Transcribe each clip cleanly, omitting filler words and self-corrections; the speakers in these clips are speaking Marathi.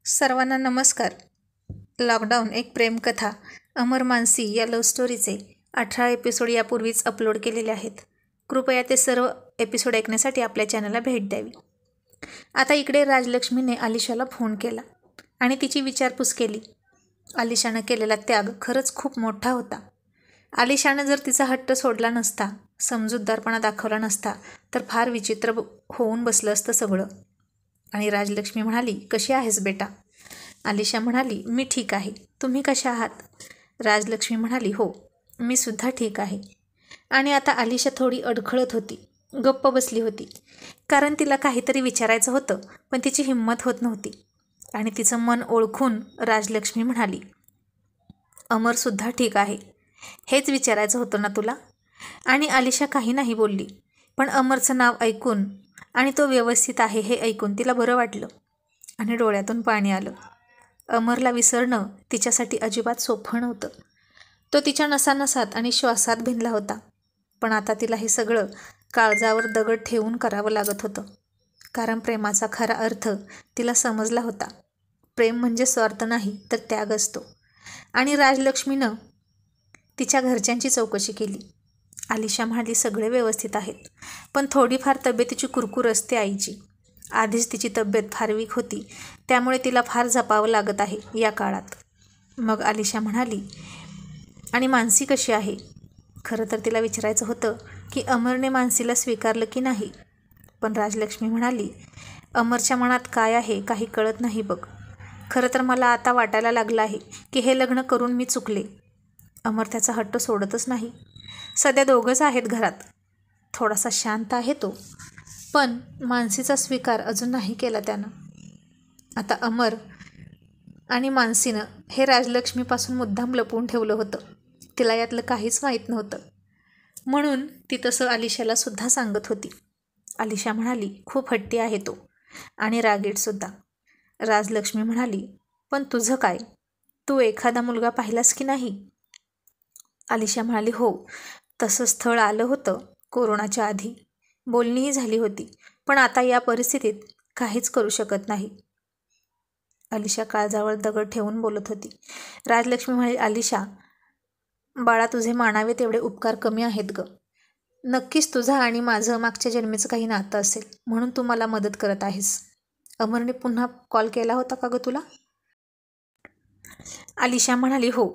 सर्वांना नमस्कार. लॉकडाऊन एक प्रेमकथा अमर मानसी या लव्ह स्टोरीचे 18 एपिसोड यापूर्वीच अपलोड केलेले आहेत. कृपया ते सर्व एपिसोड ऐकण्यासाठी आपल्या चॅनलला भेट द्यावी. आता इकडे राजलक्ष्मीने आलिशाला फोन केला आणि तिची विचारपूस केली. आलिशानं केलेला त्याग खरंच खूप मोठा होता. आलिशानं जर तिचा हट्ट सोडला नसता, समजूतदारपणा दाखवला नसता तर फार विचित्र होऊन बसलं असतं सगळं. आणि राजलक्ष्मी म्हणाली, कशी आहेस बेटा? आलिशा म्हणाली, मी ठीक आहे. तुम्ही कशा आहात? राजलक्ष्मी म्हणाली, हो मी सुद्धा ठीक आहे. आणि आता आलिशा थोडी अडखळत होती, गप्प बसली होती. कारण तिला काहीतरी विचारायचं होतं, पण तिची हिंमत होत नव्हती. आणि तिचं मन ओळखून राजलक्ष्मी म्हणाली, अमरसुद्धा ठीक आहे. हेच विचारायचं होतं ना तुला? आणि आलिशा काही नाही बोलली. पण अमरचं नाव ऐकून आणि तो व्यवस्थित आहे हे ऐकून तिला बरं वाटलं आणि डोळ्यातून पाणी आलं. अमरला विसरणं तिच्यासाठी अजिबात सोपं नव्हतं. तो तिच्या नसानसात आणि श्वासात भिनला होता. पण आता तिला हे सगळं काळजावर दगड ठेवून करावं लागत होतं. कारण प्रेमाचा खरा अर्थ तिला समजला होता. प्रेम म्हणजे स्वार्थ नाही तर त्याग असतो. आणि राजलक्ष्मीनं तिच्या घरच्यांची चौकशी केली. आलिशा म्हणाली, सगळे व्यवस्थित आहेत, पण थोडीफार तब्येतीची कुरकुर असते आईची. आधीच तिची तब्येत फार वीक होती, त्यामुळे तिला फार जपावं लागत आहे या काळात. मग आलिशा म्हणाली, आणि मानसी कशी आहे? खरं तर तिला विचारायचं होतं की अमरने मानसीला स्वीकारलं की नाही. पण राजलक्ष्मी म्हणाली, अमरच्या मनात काय आहे काही कळत नाही बघ. खरं तर मला आता वाटायला लागलं आहे की हे लग्न करून मी चुकले. अमर त्याचा हट्ट सोडतच नाही. सध्या दोघंच आहेत घरात. थोडासा शांत आहे तो, पण मानसीचा स्वीकार अजून नाही केला त्यानं. आता अमर आणि मानसीनं हे राजलक्ष्मीपासून मुद्दाम लपवून ठेवलं होतं. तिला यातलं काहीच माहीत नव्हतं. म्हणून ती तसं आलिशाला सुद्धा सांगत होती. आलिशा म्हणाली, खूप हट्टी आहे तो आणि रागीटसुद्धा. राजलक्ष्मी म्हणाली, पण तुझं काय? तू एखादा मुलगा पाहिलास की नाही? आलिशा म्हणाली, हो तसं स्थळ आलं होतं कोरोनाच्या आधी. बोलणीही झाली होती, पण आता या परिस्थितीत काहीच करू शकत नाही. आलिशा काळजावर दगड ठेवून बोलत होती. राजलक्ष्मी म्हणाली, आलिशा बाळा, तुझे मानावे तेवढे उपकार कमी आहेत ग. नक्कीच तुझं आणि माझं मागच्या जन्मीचं काही नातं असेल म्हणून तू मला मदत करत आहेस. अमरने पुन्हा कॉल केला होता का ग तुला? आलिशा म्हणाली, हो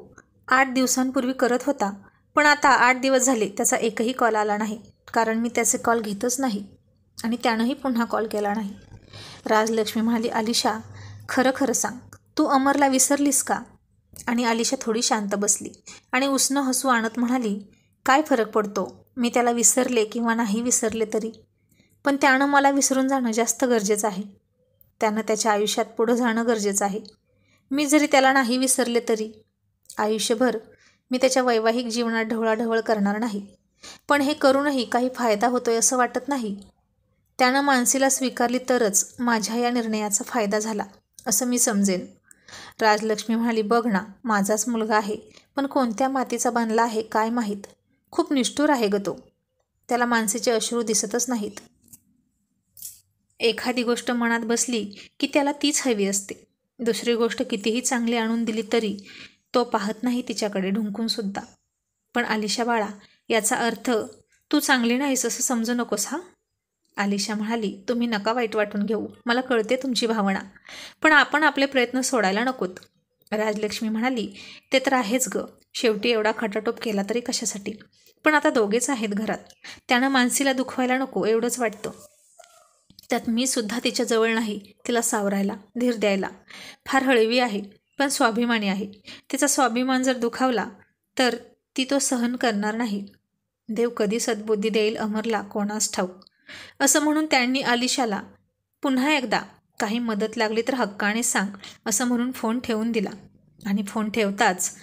8 दिवसांपूर्वी करत होता, पण आता 8 दिवस झाले त्याचा एकही कॉल आला नाही. कारण मी त्याचे कॉल घेतच नाही आणि त्यानंही पुन्हा कॉल केला नाही. राजलक्ष्मी म्हणाली, आलिशा खरं खरं सांग, तू अमरला विसरलीस का? आणि आलिशा थोडी शांत बसली आणि उसनं हसू आणत म्हणाली, काय फरक पडतो मी त्याला विसरले किंवा नाही विसरले तरी? पण त्यानं मला विसरून जाणं जास्त गरजेचं आहे. त्यानं त्याच्या आयुष्यात पुढं जाणं गरजेचं आहे. मी जरी त्याला नाही विसरले तरी आयुष्यभर मी त्याच्या वैवाहिक जीवनात ढवळाढवळ करणार नाही. पण हे करूनही काही फायदा होतोय असं वाटत नाही. त्यानं मानसीला स्वीकारली तरच माझ्या या निर्णयाचा फायदा झाला असं मी समजेन. राजलक्ष्मी म्हणाली, बघ ना, माझाच मुलगा आहे, पण कोणत्या मातीचा बांधला आहे काय माहीत. खूप निष्ठुर आहे ग तो. त्याला मानसीचे अश्रू दिसतच नाहीत. एखादी गोष्ट मनात बसली की त्याला तीच हवी असते. दुसरी गोष्ट कितीही चांगली आणून दिली तरी तो पाहत नाही तिच्याकडे ढुंकून सुद्धा. पण आलिशा बाळा, याचा अर्थ तू चांगली नाहीस असं समजू नकोस हा. आलिशा म्हणाली, तुम्ही नका वाईट वाटून घेऊ, मला कळते तुमची भावना, पण आपण आपले प्रयत्न सोडायला नकोत. राजलक्ष्मी म्हणाली, ते तर आहेच ग, शेवटी एवढा खटाटोप केला तरी कशासाठी? पण आता दोघेच आहेत घरात, त्यानं मानसीला दुखवायला नको एवढंच वाटतं. त्यात मी सुद्धा तिच्या जवळ नाही तिला सावरायला, धीर द्यायला. फार हळवी आहे पण स्वाभिमानी आहे. तिचा स्वाभिमान जर दुखावला तर ती तो सहन करणार नाही. देव कधी सद्बुद्धी देईल अमरला कोणास ठाऊक. असं म्हणून त्यांनी आलिशाला पुन्हा एकदा काही मदत लागली तर हक्काने सांग असं म्हणून फोन ठेवून दिला. आणि फोन ठेवताच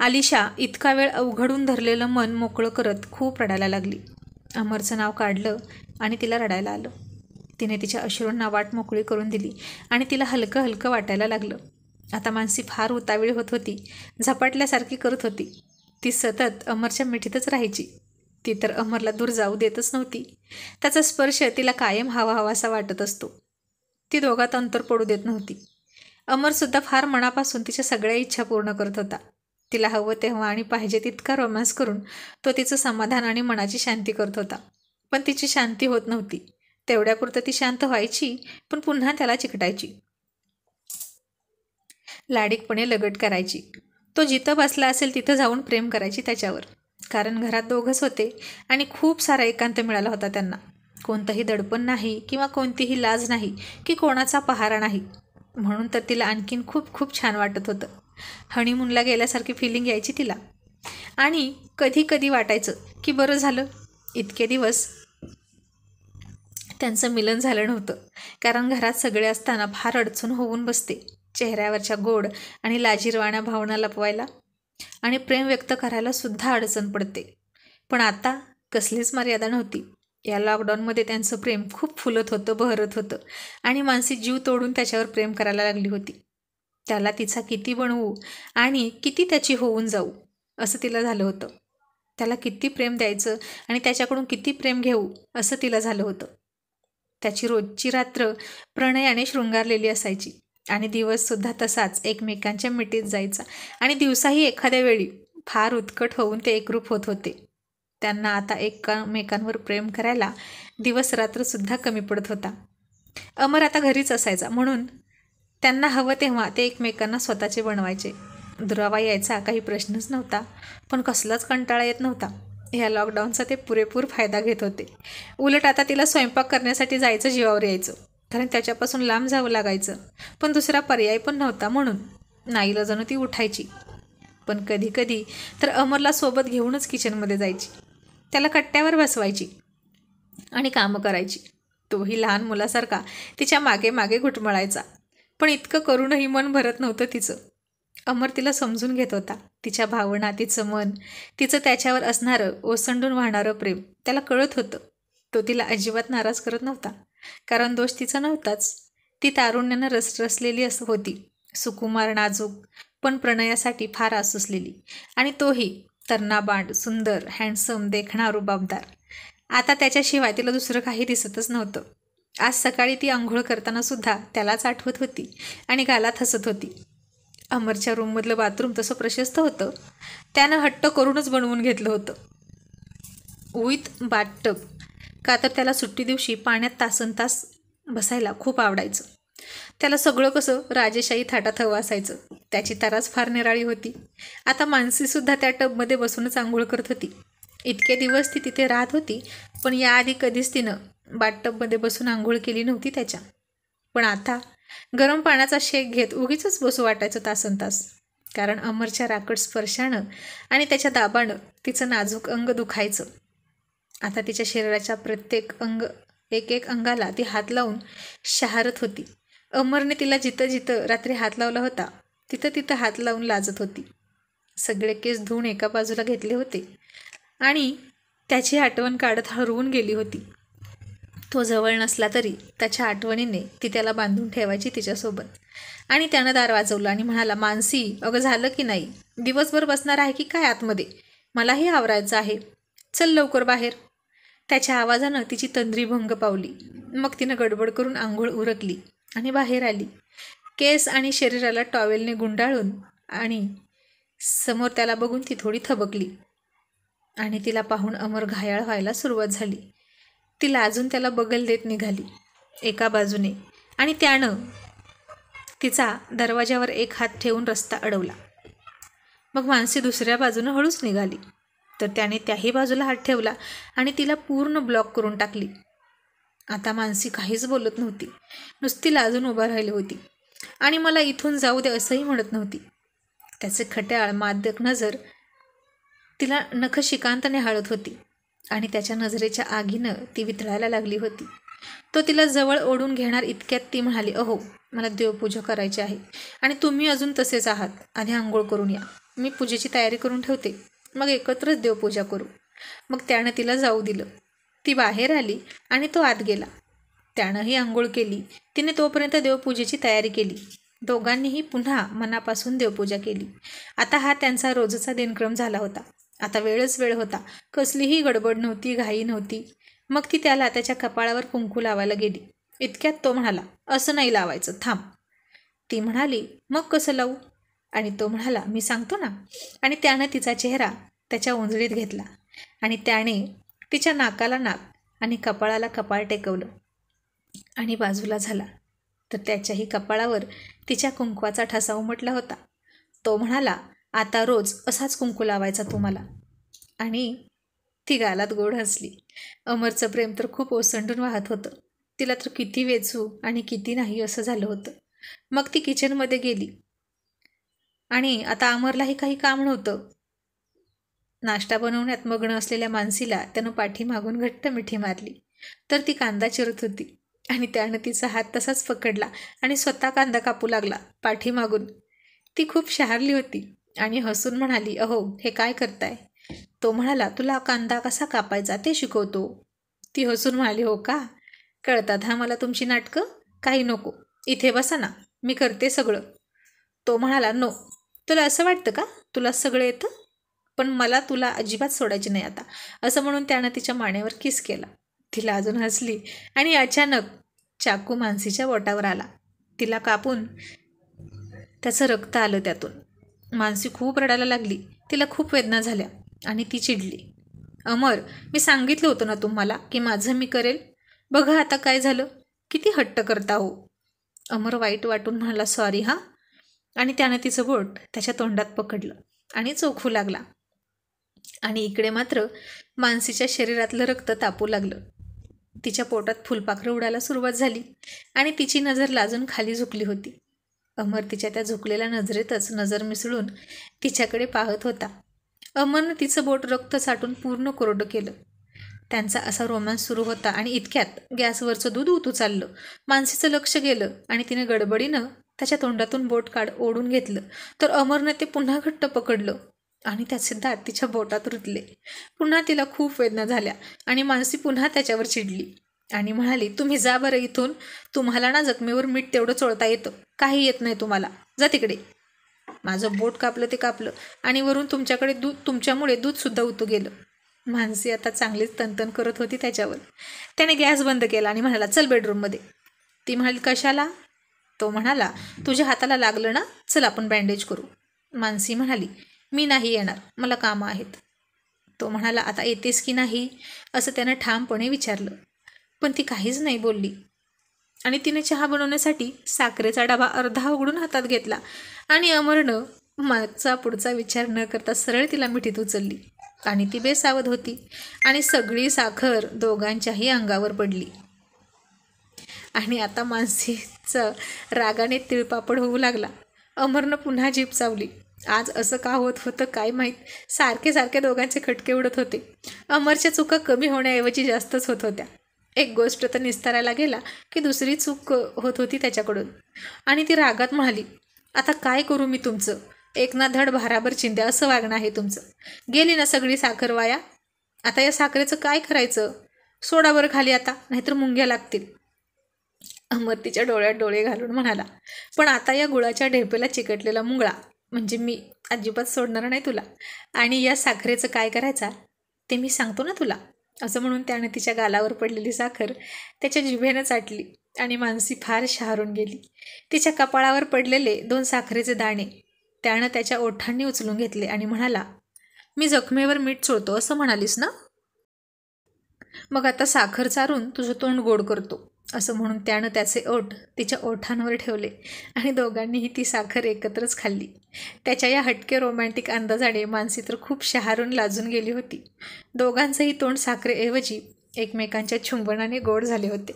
आलिशा इतका वेळ अवघडून धरलेलं मन मोकळं करत खूप रडायला लागली. अमरचं नाव काढलं आणि तिला रडायला आलं. तिने तिच्या अश्रूंना वाट मोकळी करून दिली आणि तिला हलकं हलकं वाटायला लागलं. आता मानसी फार उतावीळ होत होती, झपाटल्यासारखी करत होती. ती सतत अमरच्या मिठीतच राहायची. ती तर अमरला दूर जाऊ देतच नव्हती. त्याचा स्पर्श तिला कायम हवा हवासा वाटत असतो. ती दोघात अंतर पडू देत नव्हती. अमरसुद्धा फार मनापासून तिच्या सगळ्या इच्छा पूर्ण करत होता. तिला हवं तेव्हा आणि पाहिजे तितका रोमॅन्स करून तो तिचं समाधान आणि मनाची शांती करत होता. पण तिची शांती होत नव्हती. तेवढ्यापुरतं ती शांत व्हायची, पण पुन्हा त्याला चिकटायची, लाडीकपणे लगट करायची. तो जिथं बसला असेल तिथं जाऊन प्रेम करायची त्याच्यावर. कारण घरात दोघंच होते आणि खूप सारा एकांत मिळाला होता त्यांना. कोणतंही दडपण नाही किंवा कोणतीही लाज नाही की कोणाचा पहारा नाही. म्हणून तर तिला आणखीन खूप खूप छान वाटत होतं. हनीमूनला गेल्यासारखी फिलिंग यायची तिला. आणि कधी कधी वाटायचं की बरं झालं इतके दिवस त्यांचं मिलन झालं नव्हतं. कारण घरात सगळे असताना फार अडचण होऊन बसते चेहऱ्यावरच्या गोड आणि लाजिरवाण्या भावना लपवायला आणि प्रेम व्यक्त करायला सुद्धा अडचण पडते. पण आता कसलीच मर्यादा नव्हती. या लॉकडाऊनमध्ये त्यांचं प्रेम खूप फुलत होतं, बहरत होतं आणि मानसी जीव तोडून त्याच्यावर प्रेम करायला लागली होती. त्याला तिचा किती बनवू आणि किती त्याची होऊन जाऊ असं तिला झालं होतं. त्याला किती प्रेम द्यायचं आणि त्याच्याकडून किती प्रेम घेऊ असं तिला झालं होतं. त्याची रोजची रात्र प्रणयाने शृंगारलेली असायची आणि दिवससुद्धा तसाच एकमेकांच्या मिठीत जायचा आणि दिवसाही एखाद्या वेळी फार उत्कट होऊन ते एकरूप होत होते. त्यांना आता एकमेकांवर प्रेम करायला दिवस रात्रसुद्धा कमी पडत होता. अमर आता घरीच असायचा म्हणून त्यांना हवं तेव्हा ते एकमेकांना स्वतःचे बनवायचे. दुरावा यायचा काही प्रश्नच नव्हता, पण कसलाच कंटाळा येत नव्हता. ह्या लॉकडाऊनचा ते पुरेपूर फायदा घेत होते. उलट आता तिला स्वयंपाक करण्यासाठी जायचं जीवावर यायचं, कारण त्याच्यापासून लांब जावं लागायचं. पण दुसरा पर्याय पण नव्हता म्हणून नाईलाजानं ती उठायची. पण कधी कधी तर अमरला सोबत घेऊनच किचनमध्ये जायची. त्याला कट्ट्यावर बसवायची आणि कामं करायची. तोही लहान मुलासारखा तिच्या मागे मागे घुटमळायचा. पण इतकं करूनही मन भरत नव्हतं तिचं. अमर तिला समजून घेत होता. तिच्या भावना, तिचं मन, तिचं त्याच्यावर असणारं ओसंडून वाहणारं प्रेम त्याला कळत होतं. तो तिला अजिबात नाराज करत नव्हता, कारण दोष तिचा नव्हताच. ती तारुण्यानं रसरसलेली होती, सुकुमार, नाजूक, पण प्रणयासाठी फार आसुसलेली. आणि तोही तरणाबांड, सुंदर, हँडसम, देखणा, रुबाबदार. आता त्याच्याशिवाय तिला दुसरं काही दिसतच नव्हतं. आज सकाळी ती आंघोळ करताना सुद्धा त्यालाच आठवत होती आणि गालात हसत होती. अमरच्या रूममधलं बाथरूम तसं प्रशस्त होतं. त्यानं हट्ट करूनच बनवून घेतलं होतं, विथ बाथटब. का तर त्याला सुट्टी दिवशी पाण्यात तासनतास बसायला खूप आवडायचं. त्याला सगळं कसं राजेशाही थाटात हवं असायचं. त्याची तरास फार निराळी होती. आता मानसीसुद्धा त्या टबमध्ये बसूनच आंघोळ करत होती. इतके दिवस ती तिथे राहत होती, पण याआधी कधीच तिनं बाथटबमध्ये बसून आंघोळ केली नव्हती त्याच्या. पण आता गरम पाण्याचा शेक घेत उगीचच बसू वाटायचं तासनतास. कारण अमरच्या राकट स्पर्शानं आणि त्याच्या दाबानं तिचं नाजूक अंग दुखायचं. आता तिच्या शरीराच्या प्रत्येक एक अंगाला ती हात लावून शहारत होती. अमरने तिला जिथं जिथं रात्री हात लावला होता तिथं तिथं हात लावून लाजत होती. सगळे केस धुवून एका बाजूला घेतले होते आणि त्याची आठवण काढत हरवून गेली होती. तो जवळ नसला तरी त्याच्या आठवणीने ती त्याला बांधून ठेवायची तिच्यासोबत. आणि त्यानं दार वाजवलं आणि म्हणाला, मानसी, अगं झालं की नाही? दिवसभर बसणार आहे की काय आतमध्ये? मलाही आवरायचं आहे, चल लवकर बाहेर. त्याच्या आवाजानं तिची तंद्री भंग पावली. मग तिनं गडबड करून आंघोळ उरकली आणि बाहेर आली. केस आणि शरीराला टॉवेलने गुंडाळून आणि समोर त्याला बघून ती थोडी थबकली. आणि तिला पाहून अमर घायाळ व्हायला सुरुवात झाली. ती लाजून त्याला बगल देत निघाली एका बाजूने आणि त्यानं तिचा दरवाजावर एक हात ठेवून रस्ता अडवला. मग मानसी दुसऱ्या बाजूनं हळूच निघाली, तर त्याने त्याही बाजूला हात ठेवला आणि तिला पूर्ण ब्लॉक करून टाकली. आता मानसी काहीच बोलत नव्हती, नुसती लाजून उभा राहिली होती आणि मला इथून जाऊ दे असंही म्हणत नव्हती. त्याचे खट्याळ मादक नजर तिला नखशिकांत निहाळत होती आणि त्याच्या नजरेच्या आगीनं ती वितळायला लागली होती. तो तिला जवळ ओढून घेणार इतक्यात ती म्हणाली, अहो, मला देवपूजा करायची आहे आणि तुम्ही अजून तसेच आहात. आधी आंघोळ करून या, मी पूजेची तयारी करून ठेवते, मग एकत्रच देवपूजा करू. मग त्यानं तिला जाऊ दिलं. ती बाहेर आली आणि तो आत गेला. त्यानंही आंघोळ केली. तिने तोपर्यंत देवपूजेची तयारी केली. दोघांनीही पुन्हा मनापासून देवपूजा केली. आता हा त्यांचा रोजचा दिनक्रम झाला होता. आता वेळच वेळ होता, कसलीही गडबड नव्हती, घाई नव्हती. मग ती त्याला त्याच्या कपाळावर कुंकू लावायला गेली. इतक्यात तो म्हणाला, असं नाही लावायचं, थांब. ती म्हणाली, मग कसं लावू? आणि तो म्हणाला, मी सांगतो ना. आणि त्यानं तिचा चेहरा त्याच्या ओंजळीत घेतला आणि त्याने तिच्या नाकाला नाक आणि कपाळाला कपाळ टेकवलं आणि बाजूला झाला. तर त्याच्याही कपाळावर तिच्या कुंकवाचा ठसा उमटला होता. तो म्हणाला, आता रोज असाच कुंकू लावायचा तुम्हाला. आणि ती गालात गोड हसली. अमरचं प्रेम तर खूप ओसंडून वाहत होतं. तिला तर किती वेचू आणि किती नाही असं झालं होतं. मग ती किचनमध्ये गेली आणि आता अमरलाही काही काम नव्हतं. नाश्ता बनवण्यात मग्न असलेल्या मानसीला त्यानं पाठीमागून घट्ट मिठी मारली. तर ती कांदा चिरत होती आणि त्यानं तिचा हात तसाच पकडला आणि स्वतः कांदा कापू लागला पाठीमागून. ती खूप शहारली होती आणि हसून म्हणाली, अहो हे काय करताय? तो म्हणाला, तुला कांदा कसा कापायचा ते शिकवतो. ती हसून म्हणाली, हो का? कळतात हा मला तुमची नाटकं. काही नको, इथे बसा ना, मी करते सगळं. तो म्हणाला, नो, तुला असं वाटतं का तुला सगळं येतं? पण मला तुला अजिबात सोडायची नाही आता. असं म्हणून त्यानं तिच्या मानेवर किस केला. तिला अजून हसली आणि अचानक चाकू मानसीच्या बोटावर आला. तिला कापून त्याचं रक्त आलं त्यातून. मानसी खूप रडायला लागली. तिला खूप वेदना झाल्या आणि ती चिडली. अमर, मी सांगितलं होतं ना तुम्हाला की माझं मी करेल. बघा आता काय झालं. किती हट्ट करता हो. अमर वाईट वाटून म्हणाला, सॉरी हां. आणि त्यानं तिचं बोट त्याच्या तोंडात पकडलं आणि चोखू लागला. आणि इकडे मात्र मानसीच्या शरीरातलं रक्त तापू लागलं. तिच्या पोटात फुलपाखरं उडायला सुरुवात झाली आणि तिची नजर लाजून खाली झुकली होती. अमर तिच्या त्या झुकलेल्या नजरेतच नजर मिसळून तिच्याकडे पाहत होता. अमरनं तिचं बोट रक्त साठून पूर्ण कोरडं केलं. त्यांचा असा रोमांस सुरू होता आणि इतक्यात गॅसवरचं दूध उतू चाललं. मानसीचं लक्ष गेलं आणि तिने गडबडीनं त्याच्या तोंडातून बोट ओढून घेतलं. तर अमरनं ते पुन्हा घट्ट पकडलं आणि त्याचे दात तिच्या बोटात रुतले. पुन्हा तिला खूप वेदना झाल्या आणि मानसी पुन्हा त्याच्यावर चिडली आणि म्हणाली, तुम्ही जा बरं इथून. तुम्हाला ना जखमीवर मीठ तेवढं चोळता येतं, काही येत नाही तुम्हाला. जा तिकडे. माझं बोट कापलं ते कापलं आणि वरून तुमच्याकडे तुमच्यामुळे दूधसुद्धा उतू गेलं. मानसी आता चांगलीच तनतन करत होती त्याच्यावर. त्याने गॅस बंद केला आणि म्हणाला, चल बेडरूममध्ये. ती म्हणाली, कशाला? तो म्हणाला, तुझ्या हाताला लागलं ना, चल आपण बँडेज करू. मानसी म्हणाली, मी नाही येणार, मला कामं आहेत. तो म्हणाला, आता येतेस की नाही असं त्यानं ठामपणे विचारलं. पण ती काहीच नाही बोलली. आणि तिने चहा बनवण्यासाठी साखरेचा डबा अर्धा उघडून हातात घेतला आणि अमरनं मागचा पुढचा विचार न करता सरळ तिला मिठीत उचलली. आणि ती बेसावध होती आणि सगळी साखर दोघांच्याही अंगावर पडली. आणि आता मानसीचं रागाने तिळपापड होऊ लागला. अमरनं पुन्हा जीभ चावली. आज असं का होत होतं काय माहीत. सारखे सारखे दोघांचे खटके उडत होते. अमरच्या चुका कमी होण्याऐवजी जास्तच होत होत्या. एक गोष्ट तर निस्तारायला गेला की दुसरी चूक होत होती त्याच्याकडून. आणि ती रागात म्हणाली, आता काय करू मी तुमचं? एक ना धड भाराभर चिंध्या असं वागणं आहे तुमचं. गेली ना सगळी साखर वाया. आता या साखरेचं काय करायचं? सोडा बरं खाली आता, नाहीतर मुंग्या लागतील. अमर तिच्या डोळ्यात डोळे घालून म्हणाला, पण आता या गुळाच्या ढेपेला चिकटलेला मुंगळा म्हणजे मी अजिबात सोडणार नाही तुला. आणि या साखरेचं काय करायचा ते मी सांगतो ना तुला. असं म्हणून त्यानं तिच्या गालावर पडलेली साखर त्याच्या जिभेनं चाटली आणि मानसी फार शहारून गेली. तिच्या कपाळावर पडलेले 2 साखरेचे दाणे त्यानं त्याच्या ओठांनी उचलून घेतले आणि म्हणाला, मी जखमेवर मीठ चोळतो असं म्हणालीस ना, मग आता साखर चारून तुझं तोंड गोड करतो. असं म्हणून त्यानं त्याचे ओठ तिच्या ओठांवर ठेवले आणि दोघांनीही ती साखर एकत्रच खाल्ली. त्याच्या या हटके रोमॅन्टिक अंदाजाने मानसी तर खूप शहारून लाजून गेली होती. दोघांचंही तोंड साखरेऐवजी एकमेकांच्या चुंबनाने गोड झाले होते.